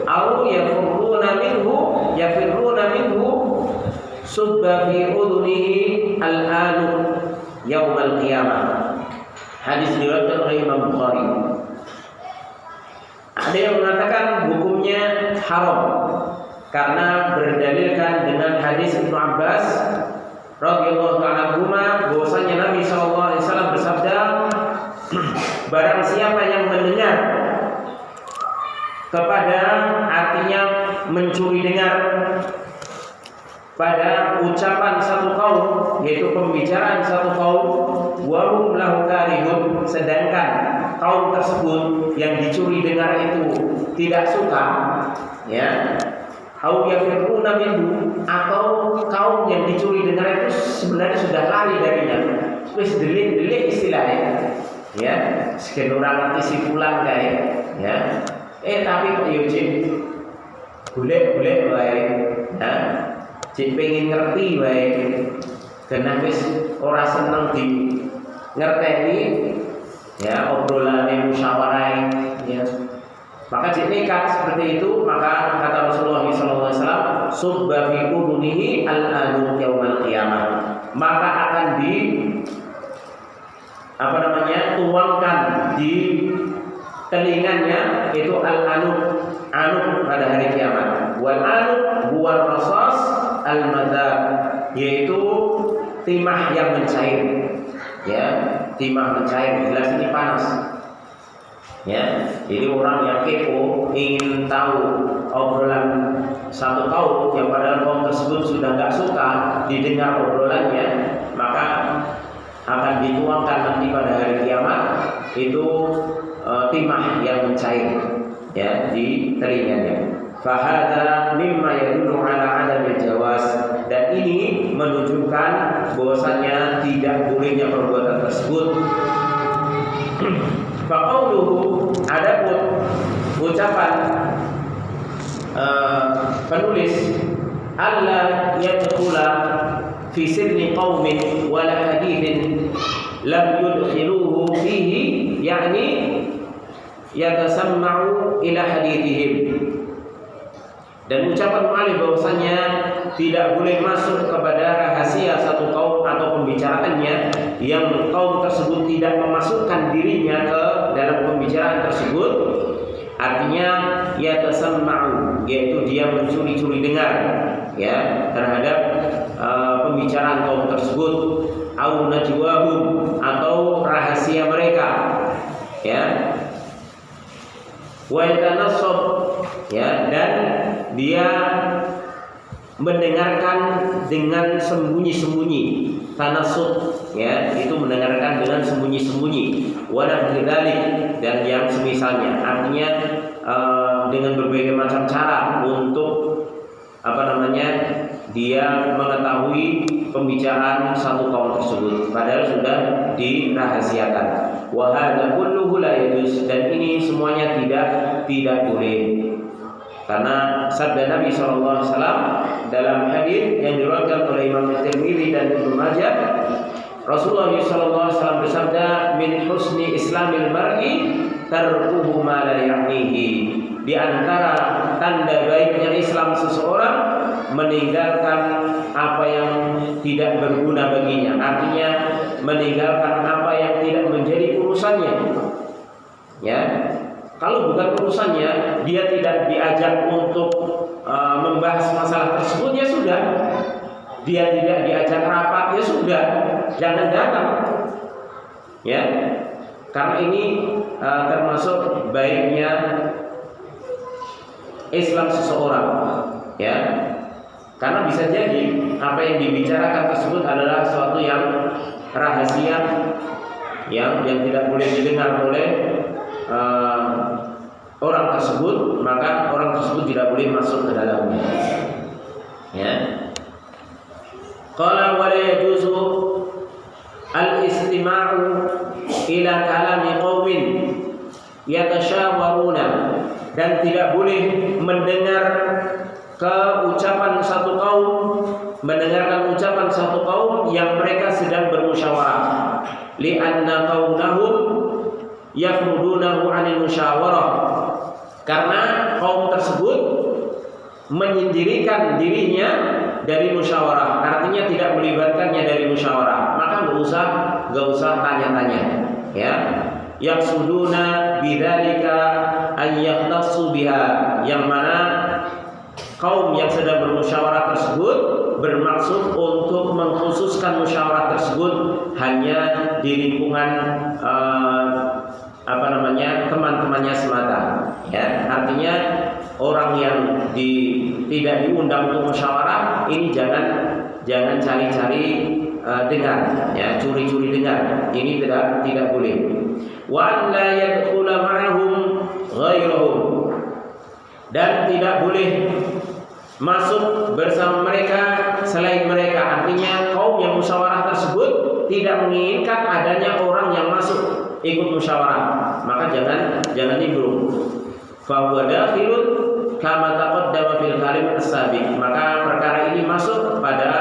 aw yafirruna minhu subba fi udhunihi al-anu yaum al-qiyamah. Hadis diriwayatkan oleh Imam Bukhari. Ada yang mengatakan hukumnya haram karena berdalilkan dengan hadis Ibnu Abbas radhiyallahu ta'ala anhuma bahwasanya Nabi sallallahu alaihi wasallam bersabda, barang siapa yang mendengar kepada, artinya mencuri dengar pada ucapan satu kaum, yaitu pembicaraan satu kaum, wa hum lahu karihun, sedangkan kaum tersebut yang dicuri dengar itu tidak suka, ya, au yafiruna minhu, atau kaum yang dicuri dengar itu sebenarnya sudah lari darinya, wis delik-delik istilahnya, ya, sekian orang nanti si pulang kayak, ya, tapi kok yujib golek-golek wae, ya, cek pengen ngerti wae, karena wis ora seneng di ngerteni, ya, obrolan musyawarah, ya. Maka jika nekat seperti itu, maka kata Rasulullah SAW, subba fi udunihi al-anu yaumal qiyamah, maka akan tuangkan di telinganya itu al-anu pada hari kiamat. Wal anu huwa rasas al-madar, yaitu timah yang mencair, ya, timah mencair, jelas ini panas. Ya, jadi orang yang kepo ingin tahu obrolan satu kaum yang padahal kaum tersebut sudah nggak suka didengar obrolannya, maka akan dituangkan nanti pada hari kiamat itu timah yang mencair, ya, di telinganya. Fahada mimma yadullu ala adamil jawaz, dan ini menunjukkan bahwasanya tidak bolehnya perbuatan tersebut. Faqauluhu, adapun ucapan penulis, alla yadkhula fi sirri qaumin wala hadithin lam yudkhiluhu fihi, yakni yatasamma'u ila hadithihim. Dan ucapan mu'allif bahwasanya tidak boleh masuk kepada rahasia satu kaum atau pembicaraannya yang kaum tersebut tidak memasukkan dirinya ke dalam pembicaraan tersebut, artinya yatasamma'u, yaitu dia mencuri-curi dengar ya terhadap pembicaraan kaum tersebut, au najwahum, atau rahasia mereka ya, wa yatanassab ya, dan dia mendengarkan dengan sembunyi-sembunyi, tanassub ya, itu mendengarkan dengan sembunyi-sembunyi, wa nahdzalik, dan yang semisalnya, artinya dengan berbagai macam cara untuk dia mengetahui pembicaraan satu kaum tersebut padahal sudah dirahasiakan. Wa hadza kulluhu la yajuz, dan ini semuanya tidak boleh. Karena sabda Nabi SAW dalam hadis yang diriwayatkan oleh Imam Tirmidzi dan Ibnu Majah, Rasulullah SAW bersabda, min husni islamil mar'i tarkuhu ma la ya'nihi. Di antara tanda baiknya Islam seseorang meninggalkan apa yang tidak berguna baginya, artinya meninggalkan apa yang tidak menjadi urusannya. Ya, kalau bukan urusannya, dia tidak diajak untuk membahas masalah tersebut, ya sudah. Dia tidak diajak rapat, ya sudah, jangan datang. Ya, karena ini termasuk baiknya Islam seseorang, ya. Karena bisa jadi apa yang dibicarakan tersebut adalah sesuatu yang rahasia, yang tidak boleh didengar oleh orang tersebut, maka orang tersebut tidak boleh masuk ke dalamnya. Ya. Qala wa la yajuzu al-istima'u ila kalami qaumin yatasyawaruna, dan tidak boleh mendengar ke ucapan satu kaum, mendengarkan ucapan satu kaum yang mereka sedang bermusyawarah. Li'anna qaumahum yafrudunahu 'anil musyawarah, karena kaum tersebut menyendirikan dirinya dari musyawarah, artinya tidak melibatkannya dari musyawarah, maka enggak usah tanya-tanya, ya. Yaqsuduna bidzalika ay yaqtasu biha, yang mana kaum yang sedang bermusyawarah tersebut bermaksud untuk mengkhususkan musyawarah tersebut hanya di lingkungan teman-temannya semata, ya. Artinya orang yang tidak diundang untuk musyawarah ini jangan cari-cari dengar, ya, curi-curi dengar, ini tidak boleh. Wa an la yadkhula ma'ahum ghairuhum, dan tidak boleh masuk bersama mereka selain mereka, artinya kaum yang musyawarah tersebut tidak menginginkan adanya orang yang masuk ikut musyawarah, maka jangan nimbrung. Fa huwa dakhilun kama taqaddama fil kalim as-sabiq, maka perkara ini masuk pada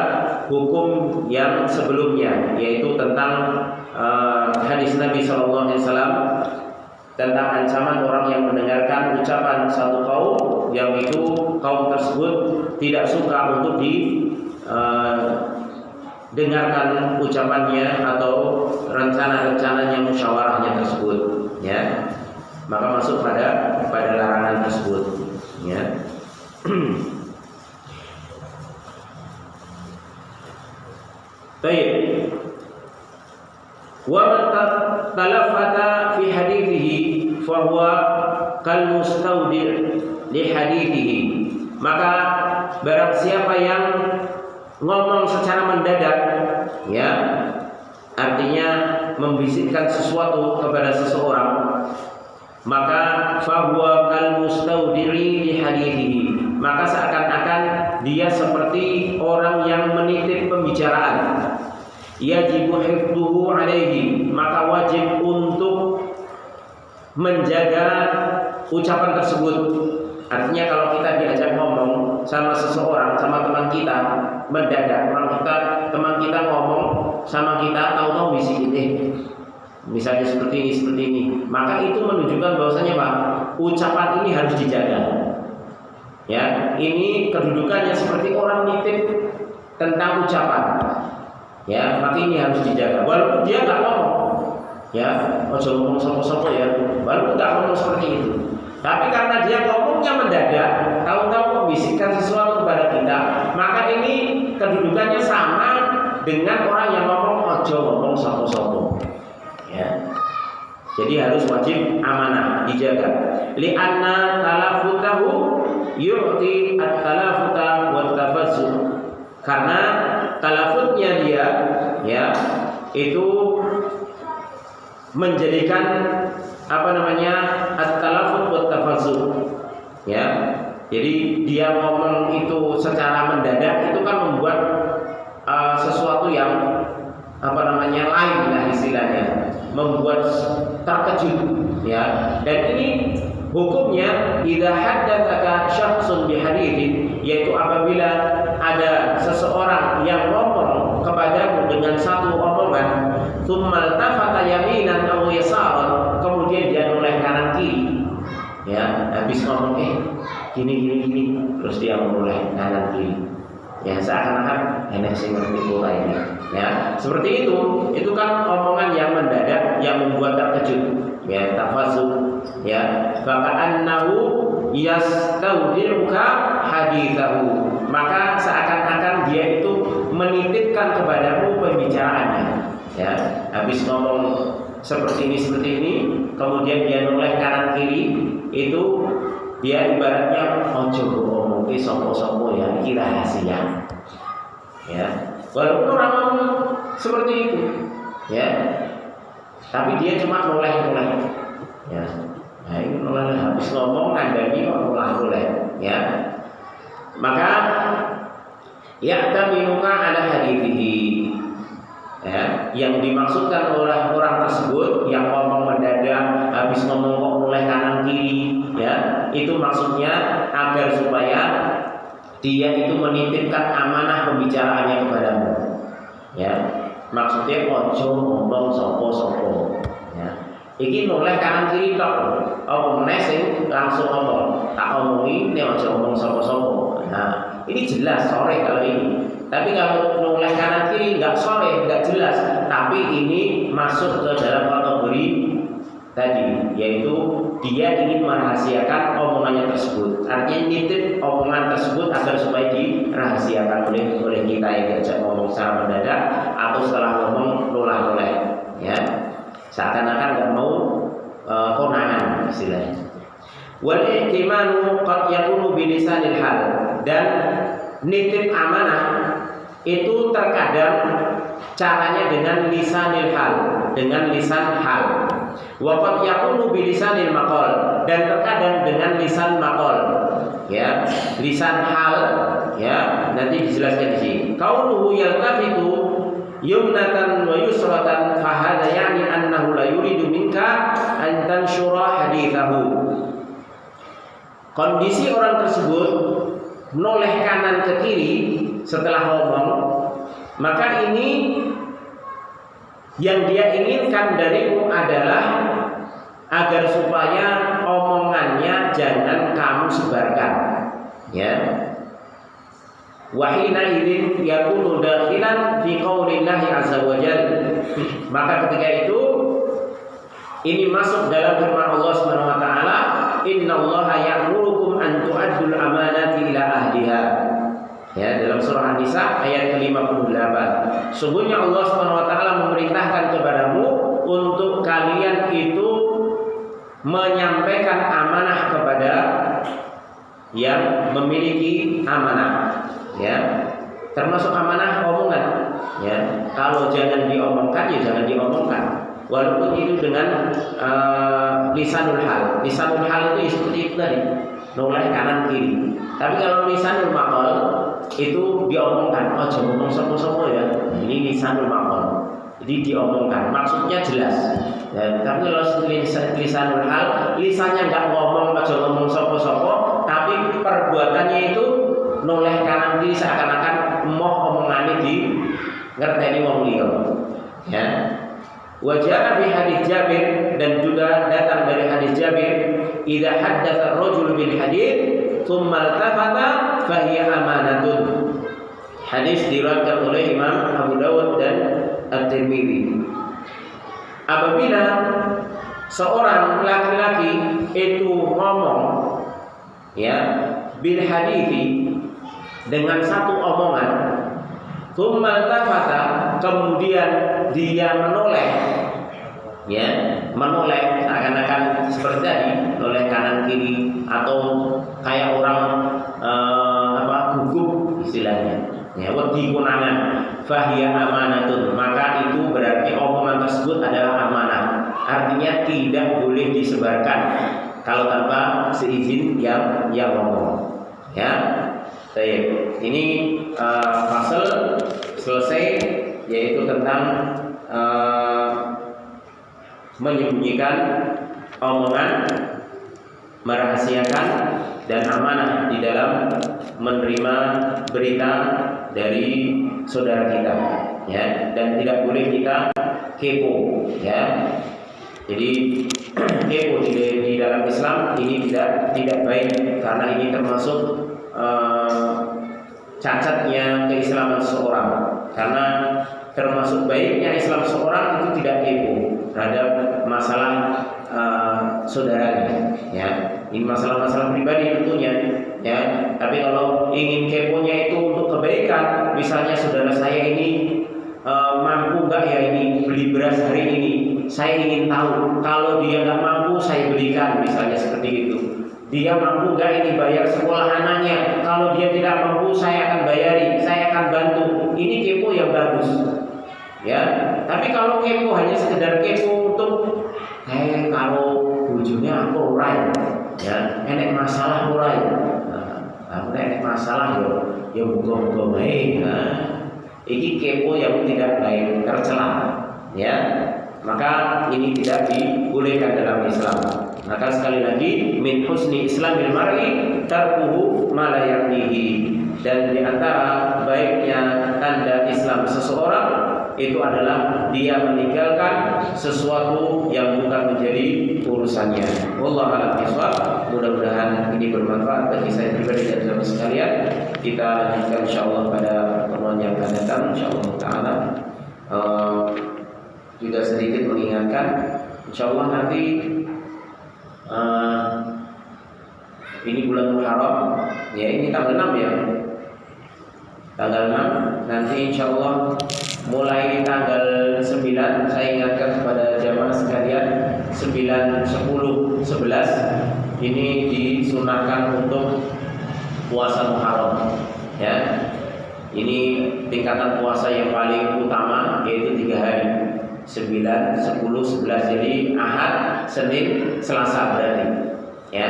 hukum yang sebelumnya, yaitu tentang hadis Nabi SAW tentang ancaman orang yang mendengarkan ucapan satu kaum yang itu kaum tersebut tidak suka untuk dengarkan ucapannya atau rencana-rencananya, musyawarahnya tersebut, ya. Maka masuk pada larangan tersebut, ya. Baik. Wa man talaffata fi hadithihi fa huwa kal mustawdi' li hadithihi, maka barang siapa yang ngomong secara mendadak, ya, artinya membisikkan sesuatu kepada seseorang, maka fa huwa kal mustawdi'i li hadithihi, maka seakan-akan dia seperti orang yang menitip pembicaraan. Yajibu hifdhuhu alaihi, maka wajib untuk menjaga ucapan tersebut. Artinya kalau kita diajak ngomong sama seseorang, sama teman kita, mendadak teman kita ngomong sama kita, tahu-tahu bisikin, misalnya seperti ini, maka itu menunjukkan bahwasanya Pak, ucapan ini harus dijaga. Ya, ini kedudukannya seperti orang nitip tentang ucapan. Ya, maka ini harus dijaga. Walaupun dia nggak ngomong, ya, ojo ngomong sopo-sopo ya. Walaupun nggak ngomong seperti itu, tapi karena dia ngomongnya mendadak, tahu-tahu membisikkan sesuatu kepada kita, maka ini kedudukannya sama dengan orang yang ngomong ojo ngomong sopo-sopo. Ya. Jadi harus wajib amanah dijaga. Li'anna talafutahu yu'ti at-talafuta wa tafazzu. Karena talafutnya dia ya itu menjadikan at-talafut wa tafazzu. Ya. Jadi dia ngomong itu secara mendadak itu kan membuat sesuatu yang lain lah istilahnya, membuat terkejut ya. Dan ini hukumnya idza haddatsaka syakhsun bi haditsin, yaitu apabila ada seseorang yang ngomong kepadamu dengan satu omongan, tsumma tafata yaminan aw yasaran, kemudian dia noleh kanan kiri ya, habis ngomong gini, terus dia menoleh kanan kiri. Ya, seakan-akan enak sih ngerti pola ini. Ya, seperti itu kan omongan yang mendadak yang membuat terkejut. Ya, tafazzu. Ya, faka'annahu yastaudiruka hadithahu. Maka seakan-akan dia itu menitipkan kepadamu pembicaraannya. Ya, habis ngomong seperti ini, kemudian dia noleh kanan kiri, itu dia ibaratnya ojo ngomong sopo-sopo ya, ini rahasia. Ya, walaupun orang ngomong seperti itu, ya, tapi dia cuma noleh. Ya, nah ini noleh habis ngomong ngandani noleh, ya. Maka ya taminuka ada hadithihi. Ya, yang dimaksudkan oleh orang tersebut yang ngomong mendadak, habis ngomong kok noleh kanan kiri, ya, itu maksudnya agar supaya dia itu menitipkan amanah pembicaraannya kepadamu. Ya, maksudnya ojo ngomong sopo-sopo. Ya, iki noleh kanan kiri tok, apa meneh sing langsung ngomong, tak omongi nek ojo ngomong sopo-sopo. Nah, ini jelas sore kalau ini. Tapi kalau noleh kanan kiri nggak sore, nggak jelas. Tapi ini masuk ke dalam kategori tadi, yaitu dia ingin merahasiakan omongannya tersebut. Artinya nitip omongan tersebut agar supaya dirahasiakan oleh kita yang diajak ngomong secara mendadak atau setelah ngomong noleh, ya. Seakan-akan nggak mau konangan istilahnya. Wal ihtimanu qad yakunu bilisanil hal, dan nitip amanah itu terkadang caranya dengan lisanil hal, dengan lisan hal. Wa qad yakunu bilisanil maqal, dan terkadang dengan lisan maqal. Ya, lisan hal ya, nanti dijelaskan di sini. Kaunuhu yaltafitu yumnatan wa yusratan fa hadza yani annahu la yuridu minka an tanshura hadithahu. Kondisi orang tersebut noleh kanan ke kiri setelah ngomong, maka ini yang dia inginkan darimu adalah agar supaya omongannya jangan kamu sebarkan, ya. Wahina idzin yakunu dakhilan fi qaulillahi azza wa jalla. Maka ketika itu ini masuk dalam firman Allah Subhanahu wa taala, innallaha ya'murukum an tu'addul amanati ila ahliha. Ya, dalam surah An-Nisa ayat ke-58. Sungguhnya Allah Subhanahu wa taala memerintahkan kepadamu untuk kalian itu menyampaikan amanah kepada yang memiliki amanah, ya. Termasuk amanah omongan, ya. Kalau jangan diomongkan ya jangan diomongkan. Walaupun itu dengan lisanul hal. Lisanul hal itu seperti itu tadi, noleh kanan kiri. Tapi kalau lisanul maqal itu diomongkan, ojo ngomong sopo-sopo ya. Ini lisanul maqal. Jadi diomongkan, maksudnya jelas. Ya, tapi kalau lisanul hal, lisannya nggak ngomong, ojo ngomong sopo-sopo, tapi perbuatannya itu noleh kanan kiri seakan-akan moh omongannya di ngerteni wong liya. Ya. Wajah fi hadis Jabir, dan juga datang dari hadis Jabir, idza haddatsa ar-rajul bil hadits tsumma iltafata fahiya amanatun. Hadis diriwayatkan oleh Imam Abu Dawud dan At-Tirmidzi. Apabila seorang laki-laki itu ngomong ya bil hadithi dengan satu omongan, tsumma iltafata, kemudian dia menoleh, ya menoleh seakan-akan seperti tadi, noleh kanan kiri atau kayak orang gugup istilahnya, ya wedi konangan, fahiya amanatun, maka itu berarti omongan tersebut adalah amanah, artinya tidak boleh disebarkan kalau tanpa seizin yang ngomong, ya. Baik, ini fasal selesai, yaitu tentang menyembunyikan omongan, merahasiakan dan amanah di dalam menerima berita dari saudara kita, ya, dan tidak boleh kita kepo, ya. Jadi kepo di dalam Islam ini tidak baik, karena ini termasuk cacatnya keislaman seseorang, karena termasuk baiknya Islam seseorang itu tidak kepo terhadap masalah saudaranya, ya. Ini masalah-masalah pribadi tentunya, ya. Tapi kalau ingin keponya itu untuk kebaikan, misalnya saudara saya ini mampu nggak ya ini beli beras hari ini, saya ingin tahu. Kalau dia nggak mampu, saya belikan, misalnya seperti itu. Dia mampu nggak ini bayar sekolah anaknya, kalau dia tidak mampu, saya akan bayari, saya akan bantu. Ini kepo yang bagus, ya. Tapi kalau kepo hanya sekedar kepo untuk kalau ujungnya aku urai, ya, enek masalah urai, aku enek masalah yo buka baik, ini kepo yang tidak baik, tercela, ya. Maka ini tidak dibolehkan dalam Islam. Maka sekali lagi, min husni islamil mar'i tarkuhu ma la ya'nihi, dan di antara baiknya tanda Islam seseorang itu adalah dia meninggalkan sesuatu yang bukan menjadi urusannya. Wallahu a'lam bishawab. Mudah-mudahan ini bermanfaat bagi saya pribadi dan saudara sekalian. Kita lanjutkan insyaallah pada pertemuan yang akan datang insyaallah taala. Juga sedikit mengingatkan, insyaallah nanti ini bulan Muharram, ya, ini tanggal 6 ya. Tanggal 6 nanti insyaallah mulai tanggal 9, saya ingatkan kepada jamaah sekalian, 9, 10, 11 ini disunahkan untuk puasa Muharram, ya. Ini tingkatan puasa yang paling utama, yaitu 3 hari, 9, 10, 11. Jadi Ahad, Senin, Selasa berarti, ya.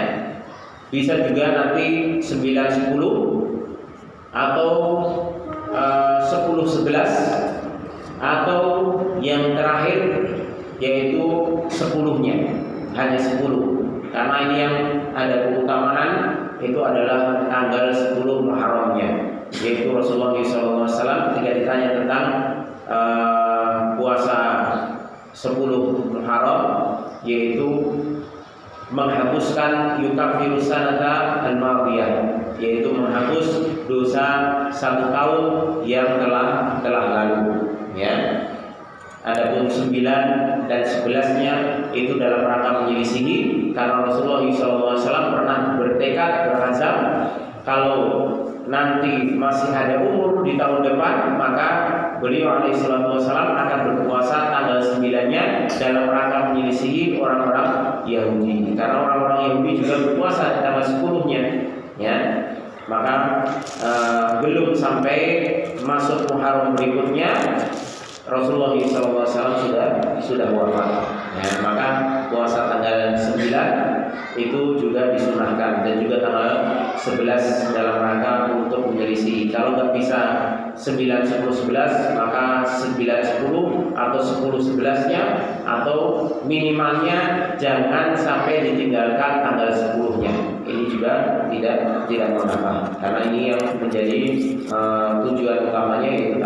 Bisa juga nanti 9, 10 atau 10, 11 atau yang terakhir yaitu 10-nya, hanya 10. Karena ini yang ada keutamaan itu adalah tanggal 10 Muharramnya, yaitu Rasulullah SAW ketika ditanya tentang puasa 10 Muharram, yaitu menghapuskan yukaffiru sanata al-madiyah, yaitu menghapus dosa 1 tahun yang telah lalu, ya. Adapun 9 dan 11-nya itu dalam rangka menyelisihi, karena Rasulullah SAW pernah bertekad, berazam, kalau nanti masih ada umur di tahun depan, maka beliau alaihissalatu wassalam akan berpuasa tanggal 9-nya dalam rangka menyelisihi orang-orang Yahudi, karena orang-orang Yahudi juga berpuasa di tanggal 10-nya, ya. Maka belum sampai masuk Muharram berikutnya Rasulullah SAW sudah wafat, ya. Maka puasa tanggal 9 itu juga disunahkan, dan juga tanggal 11 dalam rangka untuk menyelisih. Kalau nggak bisa 9, 10, 11, maka 9, 10 atau 10, 11-nya, atau minimalnya jangan sampai ditinggalkan tanggal 10-nya. ini juga tidak mengapa, karena ini yang menjadi tujuan utamanya yaitu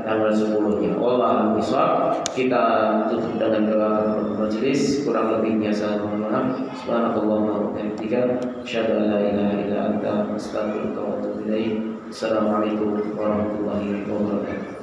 tanggal 10-nya. Wallahu a'lam. Kita tutup dengan doa majelis, kurang lebihnya saya mohon maaf. Subhanallahumma wa bihamdika, asyhadu an la ilaha illa anta, astaghfiruka wa atubu ilaik. Assalamualaikum warahmatullahi wabarakatuh.